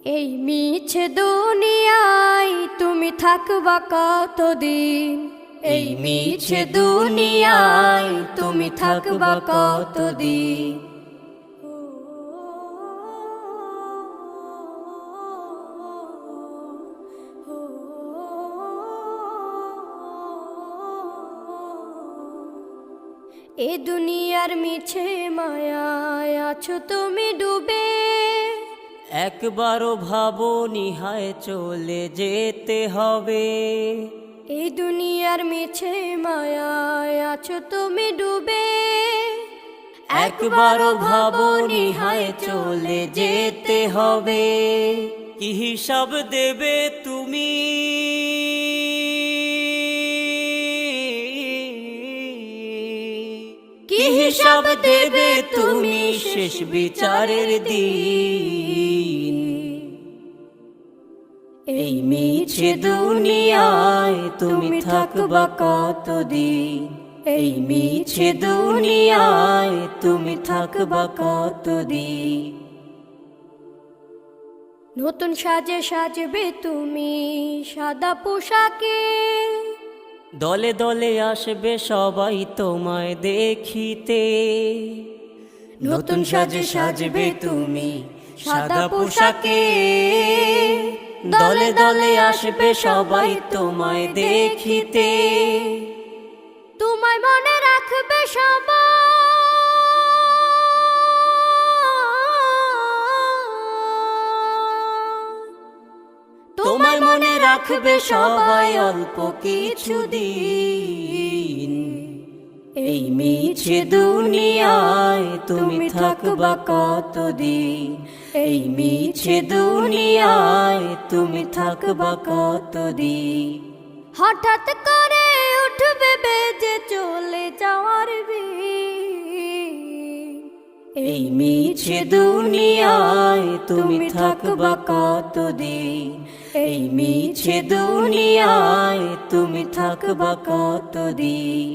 এই মিছে দুনিয়ায় তুমি থাকবা কতদিন? এই মিছে দুনিয়ায় তুমি থাকবা কতদিন? এ দুনিয়ার মিছে মায়ায় আছো তুমি ডুবে, একবারও ভাবোনি হায় চলে যেতে হবে। এই দুনিয়ার মিছে মায়ায় আছো তুমি ডুবে, একবারও ভাবোনি হায় চলে যেতে হবে। কি হিসাব দেবে তুমি? কি হিসাব দেবে তুমি শেষ বিচারের দিন? এই মিছে দুনিয়ায় তুমি থাকবা কতদিন? এই মিছে দুনিয়ায় তুমি থাকবা কতদিন? নতুন সাজে সাজবে তুমি সাদা পোশাকে, দলে দলে আসবে সবাই তোমায় দেখিতে। নতুন সাজে সাজবে তুমি সাদা পোশাকে, দলে দলে আসবে সবাই তোমায় দেখিতে। তোমায় মনে রাখবে সবাই, তোমায় মনে রাখবে সবাই অল্প কিছুদিন। এই মিছে দুনিয়ায় তুমি থাকবা কতদিন? এই মিছে দুনিয়ায় তুমি থাকবা কতদিন? হঠাৎ করে উঠবে বেজে চলে যাওয়ার বিন। এই মিছে দুনিয়ায় তুমি থাকবা কতদিন? এই মিছে দুনিয়ায় তুমি থাকবা কতদিন?